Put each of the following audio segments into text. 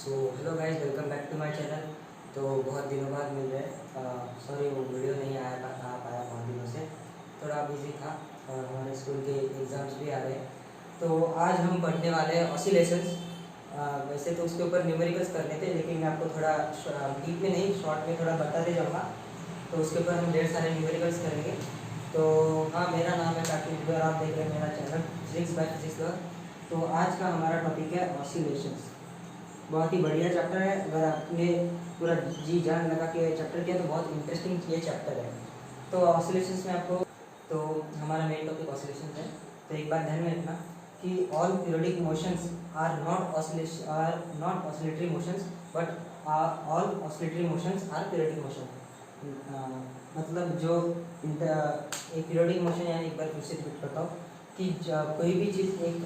So hello guys, welcome back to my channel. तो बहुत दिनों बाद मिल रहे हैं। सॉरी, वो वीडियो नहीं आ पाया बहुत दिनों से, थोड़ा बिजी था और हमारे स्कूल के एग्ज़ाम्स भी आ रहे हैं। तो आज हम पढ़ने वाले हैं ऑसिलेशंस। वैसे तो उसके ऊपर न्यूमेरिकल्स करने थे, लेकिन मैं आपको थोड़ा डीप में नहीं, शॉर्ट में थोड़ा बताते जाऊँगा। तो उसके ऊपर हम ढेर सारे न्यूमेरिकल्स करेंगे। तो हाँ, मेरा नाम है कार्तिक और आप देख रहे हैं मेरा चैनल फिजिक्स बाय फिजिक्स। तो आज का हमारा टॉपिक है ऑसिलेशंस। बहुत ही बढ़िया चैप्टर है। अगर आपने पूरा जी जान लगा के चैप्टर किया तो बहुत इंटरेस्टिंग ये चैप्टर है। तो ऑसिलेशंस में आपको, तो हमारा मेन टॉपिक ऑसिलेशंस है। तो एक बात ध्यान में रखना कि all periodic motions are not oscillatory motions, but all oscillatory motions are periodic motion. मतलब जो एक पीरियोडिक मोशन, यानी एक बार फिर से रिपीट करता हूँ कि कोई भी चीज़ एक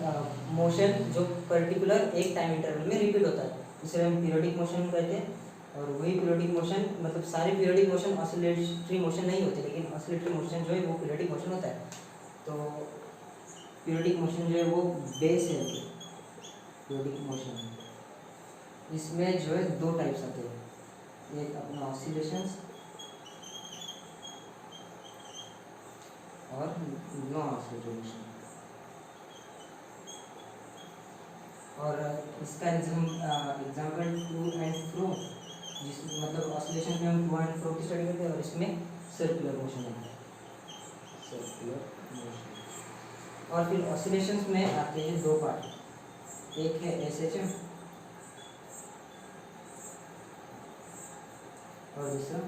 मोशन जो पर्टिकुलर एक टाइम इंटरवल में रिपीट होता है, इसे हम पीरियोडिक मोशन कहते हैं। और वही पीरियोडिक मोशन, मतलब सारे पीरियोडिक मोशन ऑसिलेटरी मोशन नहीं होते, लेकिन ऑसिलेटरी मोशन जो है वो पीरियोडिक मोशन होता है। तो पीरियोडिक मोशन जो है वो बेस है पीरियोडिक मोशन। इसमें जो है दो टाइप्स आते हैं, एक अपना ऑसिलेशंस और नॉन ऑसिलेटरी मोशन। और इसका एग्जाम्पल टू एंड फ्रो, जिस मतलब ऑसिलेशन में हम टू एंड फ्रो की स्टडी करते हैं, और इसमें सर्कुलर मोशन होता है, सर्कुलर मोशन। और फिर ऑसिलेशंस में आते हैं दो पार्ट, एक है एसएचएम और दूसरा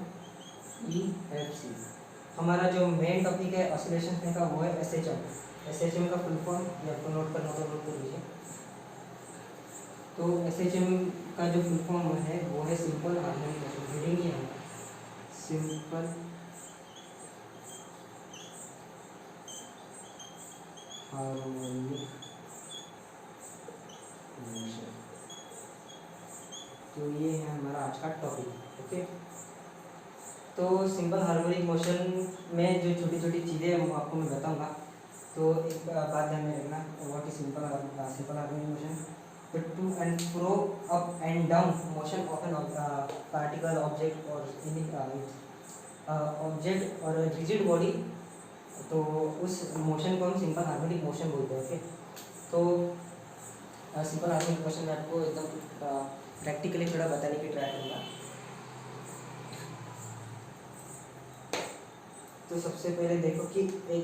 ईएफसी। हमारा जो मेन टॉपिक है ऑसिलेशंस में का वो है एसएचएम। एसएचएम का फुल फॉर्म ये आपको नोट करना होगा, नोट कर लीजिए। तो एसएचएम का जो फुल फॉर्म है वो है सिंपल हार्मोनिक मोशन। रीडिंग ही है सिंपल हार्मोनिक मोशन। तो ये है हमारा आज का टॉपिक। ओके, तो सिंपल हार्मोनिक मोशन में जो छोटी छोटी चीज़ें हैं वो आपको मैं बताऊंगा। तो एक बात ध्यान में रखना, what is simple harmonic motion? The to and fro, up and down motion of an particle, object or any object और रिजिड बॉडी, तो उस मोशन को हम सिंपल हार्मोनिक मोशन बोलते हैं। ओके, तो सिंपल हार्मोनिक मोशन में आपको एकदम प्रैक्टिकली थोड़ा बताने की ट्राई करूँगा। तो सबसे पहले देखो कि एक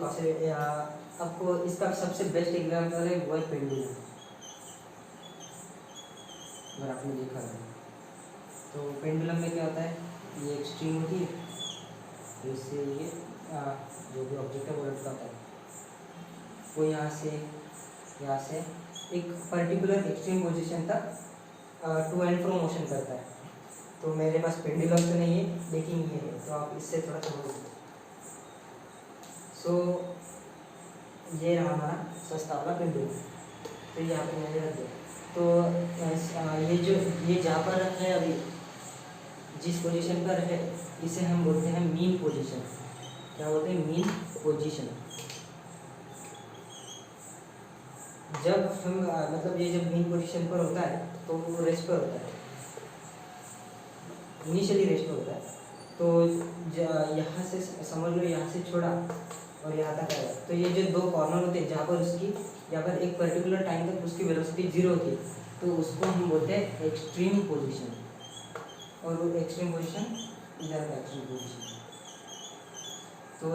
आपको इसका सबसे बेस्ट एग्जाम्पल है वो है पेंडुलम। अगर आपने देखा है तो पेंडुलम में क्या होता है, ये एक स्ट्रिंग होती है, तो इससे ये जो भी ऑब्जेक्ट है वो लटकाता है, वो यहाँ से एक पर्टिकुलर एक्सट्रीम पोजीशन तक टू एंड फ्रो मोशन करता है। तो मेरे पास पेंडुलम तो नहीं है, लेकिन ये है, तो आप इससे थोड़ा समझ। सो ये रहा हमारा सस्ता वाला पेंडुलम। तो यहाँ पे मैंने रख दिया। तो ये जहाँ पर है अभी, जिस पोजीशन पर है, इसे हम बोलते हैं मीन पोजीशन। क्या बोलते हैं? Mean position. जब हम मतलब ये जब मीन पोजीशन पर होता है तो वो रेस्ट पर होता है, इनिशियली रेस्ट पर होता है। तो यहाँ से समझ लो, यहाँ से छोड़ा और यहाँ तक आया, तो ये जो दो कॉर्नर होते हैं जहाँ पर यहाँ पर एक पर्टिकुलर टाइम तक उसकी वेलोसिटी जीरो होती है, तो उसको हम बोलते हैं एक्सट्रीम पोजीशन। और वो एक्सट्रीम पोजीशन इधर का एक्सट्रीम पोजीशन। तो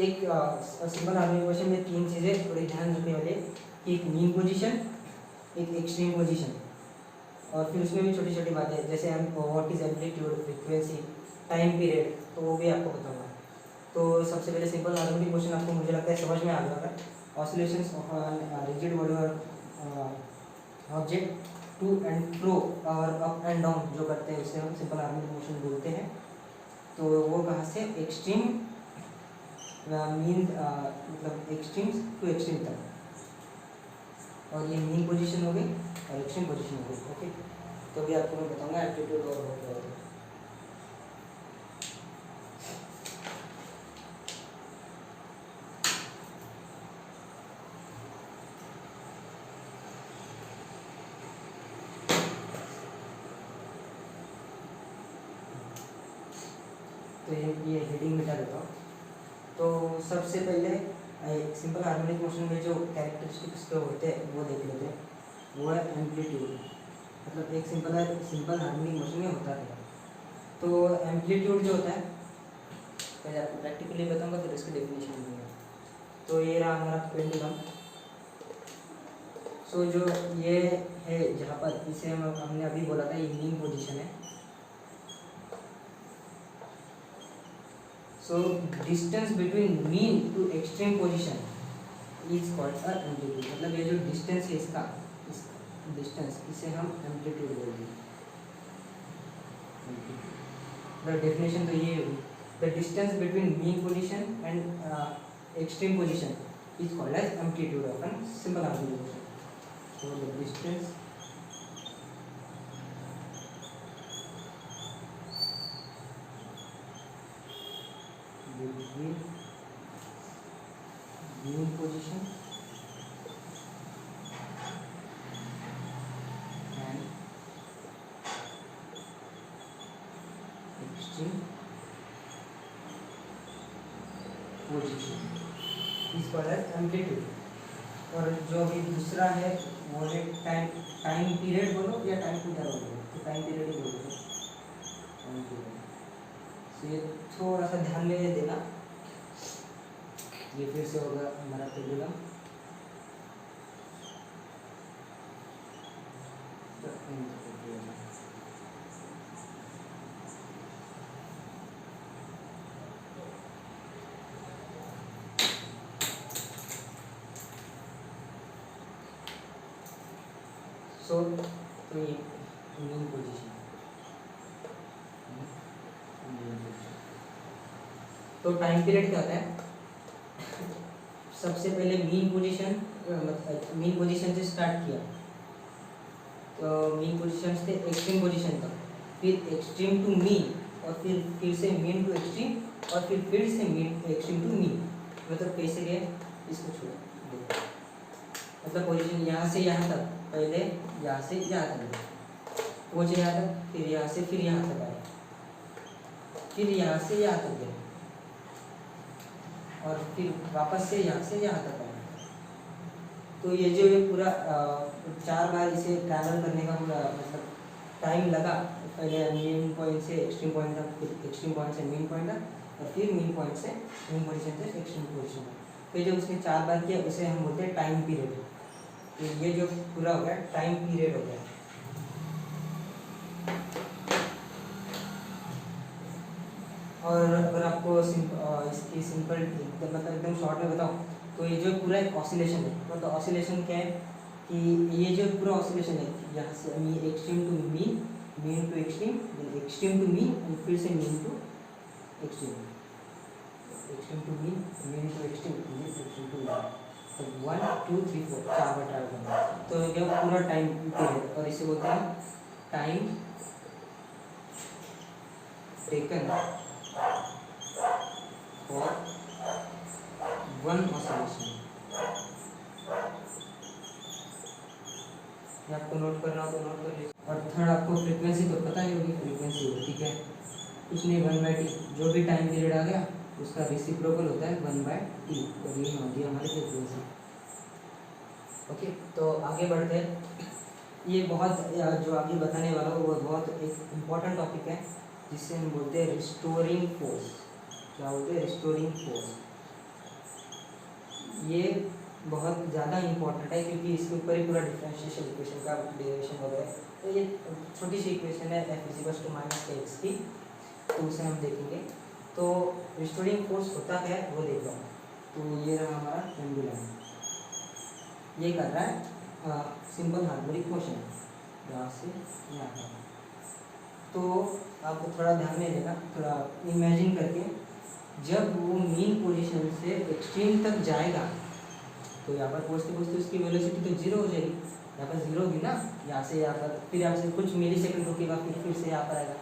एक सिंपल हार्मोनिक मोशन में तीन चीज़ें थोड़ी ध्यान रखने वाले, एक मीन पोजीशन, एक एक्सट्रीम पोजीशन, और फिर उसमें भी छोटी छोटी बातें, जैसे हम what is amplitude, frequency, time period, तो वो भी आपको बताऊंगा। तो सबसे पहले सिंपल हार्मोनिक मोशन आपको मुझे लगता है समझ में आ गया। ऑसिलेशंस ऑफ रिजिड बॉडी और ऑब्जेक्ट टू एंड फ्रो और अप एंड डाउन जो करते हैं उसे हम सिंपल हार्मोनिक मोशन बोलते हैं। तो वो कहाँ से? एक्सट्रीम मीन, मतलब एक्सट्रीम टू एक्सट्रीम तक, और ये मीन पोजीशन हो गई और एक्सट्रीम पोजीशन हो गई। ओके, तो भी आपको मैं बताऊंगा एप्टीट्यूड और हो क्या होता है। तो ये हेडिंग मिटा देता हूँ। तो सबसे पहले सिंपल हार्मोनिक मोशन में जो कैरेक्टरिस्टिक्स जो होते हैं वो देख लेते हैं। वो है एम्पलीट्यूड, मतलब एक सिंपल हार्मोनिक मोशन में होता है। तो एम्पलीट्यूड जो होता है पहले आपको प्रैक्टिकली बताऊंगा, फिर इसकी डेफिनेशन दूंगा। तो ये रहा हमारा पेंडुलम। सो जो ये है जहाँ पर इसे हमने अभी बोला था ये मीन पोजीशन है। So distance between mean to extreme position is called a amplitude. मतलब ये जो डिस्टेंस है इसका डिस्टेंस इसे हम एम्पलीट्यूड बोलेंगे। द डेफिनेशन तो ये होगी, the distance between mean position and extreme position is called as amplitude of an simple harmonic motion. So the distance between mean position and extreme position is called as amplitude। और जो अभी दूसरा है वो है टाइम पीरियड बोलो या time interval बोलो, तो टाइम पीरियड ही बोलो। टाइम पीरियड तो ये थोड़ा सा ध्यान में देना। ये फिर से होगा हमारा पेंडुलम। सो तो ये मीन पोजीशन। तो टाइम पीरियड क्या होता है? सबसे पहले मीन पोजीशन से स्टार्ट किया, तो मीन पोजीशन से एक्सट्रीम पोजीशन तक, फिर एक्सट्रीम टू मीन, और फिर से मीन टू एक्सट्रीम, और फिर से मीन एक्सट्रीम टू मीन। मतलब कैसे गए इसको छोड़, मतलब पोजीशन यहाँ से यहाँ तक, पहले यहाँ से यहाँ तक पहुँचे, यहाँ तक, फिर यहाँ से फिर यहाँ तक आए, फिर यहाँ से यहाँ तक गए, और फिर वापस से यहाँ तक आए। तो ये जो ये पूरा 4 बार इसे ट्रैवल करने का पूरा मतलब टाइम लगा। पहले मीन पॉइंट से एक्सट्रीम पॉइंट तक, फिर एक्सट्रीम पॉइंट से मीन पॉइंट तक, और फिर मीन पॉइंट से मीन पोजीशन से एक्सट्रीम पोजीशन तक। तो जो उसने 4 बार किया उसे हम बोलते हैं टाइम पीरियड। तो ये जो पूरा हो गया टाइम पीरियड हो गया। और अगर आपको इसकी सिंपल मतलब एकदम शॉर्ट में बताऊँ तो ये जो पूरा एक ऑसिलेशन है। मतलब ऑसिलेशन क्या है कि ये जो पूरा ऑसिलेशन है यहाँ से extreme to mean, mean to extreme, extreme to mean, और फिर से mean to extreme, extreme to mean, mean to extreme, mean to extreme to mean. तो 1 2 3 4 4 बार ट्रैवल करना है। तो ये पूरा टाइम पीरियड, और इसे बोलते हैं time taken for one oscillation. ये आपको नोट करना हो तो नोट कर लीजिए। और थर्ड आपको फ्रीक्वेंसी तो पता ही होगी, फ्रीक्वेंसी होती है कुछ नहीं 1/t, जो भी टाइम पीरियड आ गया उसका रेसिप्रोकल होता है 1/t। तो ये होगी हमारी फ्रीक्वेंसी। ओके, तो आगे बढ़ते हैं। ये बहुत जो आगे बताने वाला हूँ वो बहुत एक इम्पॉर्टेंट टॉपिक है जिससे हम बोलते हैं रिस्टोरिंग फोर्स। क्या बोलते हैं? Restoring force. ये बहुत ज़्यादा इम्पोर्टेंट है क्योंकि इसके ऊपर ही पूरा डिफरेंशियल इक्वेशन का डेरिवेशन वगैरह है। तो ये छोटी सी इक्वेशन है F=−kx की, तो उसे हम देखेंगे। तो रिस्टोरिंग फोर्स होता है वो देख लो। तो ये रहा हमारा पेंडुलम, ये कर रहा है सिंपल हार्मोनिक मोशन यहाँ से यहाँ तक। तो आपको थोड़ा ध्यान में देना, थोड़ा इमेजिन करके, जब वो मीन पोजीशन से एक्सट्रीम तक जाएगा तो यहाँ पर पहुँचते पहुँचते उसकी वेलोसिटी तो 0 हो जाएगी। यहाँ पर 0 होगी ना, यहाँ से यहाँ पर, फिर यहाँ से कुछ मिली सेकेंड रुकेगा, फिर से यहाँ पर आएगा।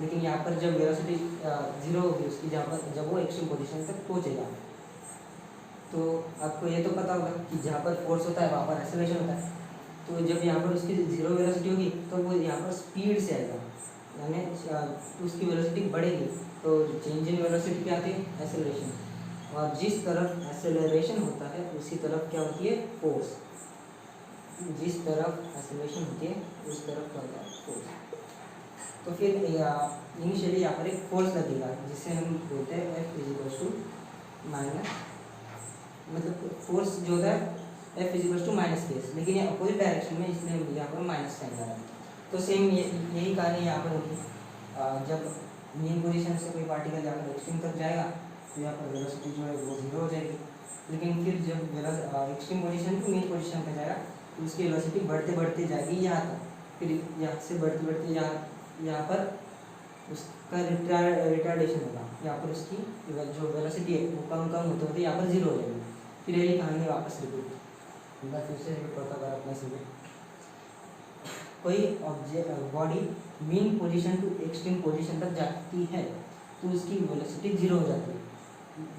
लेकिन यहाँ पर जब वेलोसिटी 0 होगी उसकी, जहाँ पर जब वो एक्सट्रीम पोजीशन तक पहुँचेगा, तो आपको ये तो पता होगा कि जहाँ पर फोर्स होता है वहाँ पर एक्सेलरेशन होता है। तो जब यहाँ पर उसकी 0 वेलोसिटी होगी तो वो यहाँ पर स्पीड से आएगा। यानी उसकी वेलोसिटी बढ़ेगी तो चेंज इन वेलोसिटी क्या आती है, एक्सेलरेशन। और जिस तरफ एक्सेलरेशन होता है उसी तरफ क्या होती है, फोर्स। जिस तरफ एक्सेलरेशन होती है उस तरफ क्या होता है, फोर्स। तो फिर इनिशियली यहाँ पर एक फोर्स लगेगा जिसे हम बोलते हैं F इजिकल्स टू माइनस, मतलब फोर्स जो होता है F equals to minus case, लेकिन ये अपोजिट डायरेक्शन में, इसलिए यहाँ पर माइनस साइन लगा है। तो सेम यही कहानी यहाँ पर होगी। जब मीन पोजीशन से कोई पार्टिकल जाकर एक्सट्रीम तक जाएगा तो यहाँ पर वेलोसिटी जो है वो जीरो हो जाएगी। लेकिन फिर जब extreme position to mean position पर जाएगा तो उसकी वेलोसिटी बढ़ते बढ़ते जाएगी यहाँ तक, फिर यहाँ से बढ़ते बढ़ते यहाँ पर उसका रिटार्डेशन होगा, यहाँ पर उसकी जो वेलोसिटी है वो कम कम होते होते यहाँ पर जीरो हो जाएगी। फिर यही कहानी वापस रिपीट, फिर से रिपीट होता है अपने से। कोई body mean position to extreme position तक जाती है तो उसकी वेलोसिटी जीरो हो जाती है।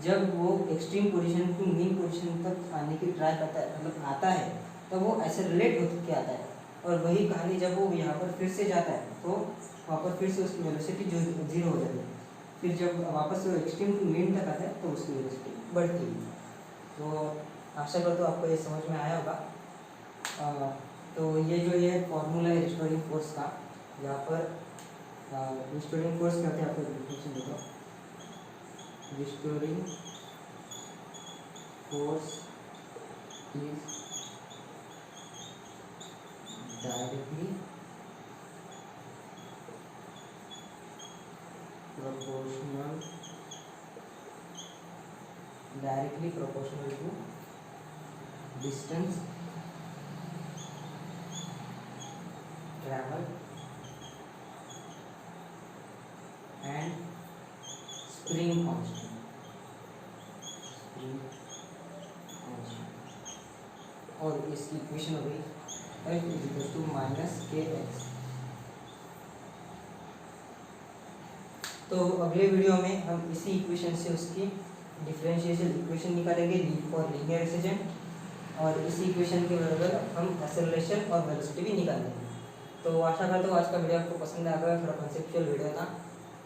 जब वो extreme position to mean position तक आने की ट्राई करता है, मतलब आता है, तो वो एक्सेलरेट होकर आता है। और वही कहानी जब वो यहाँ पर फिर से जाता है तो वहाँ पर फिर से उसकी वेलोसिटी जो जीरो हो जाती है। फिर जब वापस वो एक्सट्रीम टू मीन तक आता है तो उसकी वेलोसिटी बढ़ती है। तो आशा करता हूँ आपको ये समझ में आया होगा। तो ये जो ये फॉर्मूला है रिस्टोरिंग फोर्स का, यहाँ पर रिस्टोरिंग फोर्स क्या होता है आपको डिफिनेशन देता हूँ। Restoring force is directly proportional to distance travel and spring constant। और इसकी इक्वेशन हो गई F equals to minus kx। तो अगले वीडियो में हम इसी इक्वेशन से उसकी डिफरेंशियल इक्वेशन निकालेंगे फॉर लीनियर एक्सटेंशन, और इसी इक्वेशन के बराबर हम एक्सेलरेशन और वेलोसिटी भी निकालेंगे। तो आशा करता हूँ आज का वीडियो आपको पसंद आ गया। थोड़ा कॉन्सेप्चुअल वीडियो था,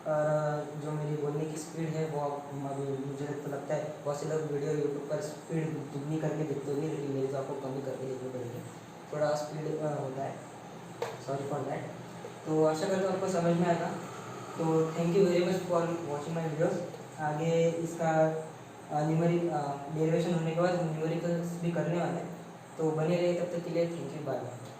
और जो मेरी बोलने की स्पीड है वो मुझे तो लगता है बहुत से लोग वीडियो यूट्यूब पर स्पीड दुगनी करके देखते होंगे, लेकिन मेरी तो आपको कम ही करके देखनी पड़ेगी, थोड़ा स्पीड होता है, सॉरी फॉर दैट। तो आशा करता हूँ आपको समझ में आएगा। तो thank you very much for watching my videos. आगे इसका न्यूमेरिक डेरिवेशन होने के बाद हम न्यूमेरिकल्स भी करने वाले हैं, तो बने रहिए। तब तक के लिए थैंक यू, बाय बाय।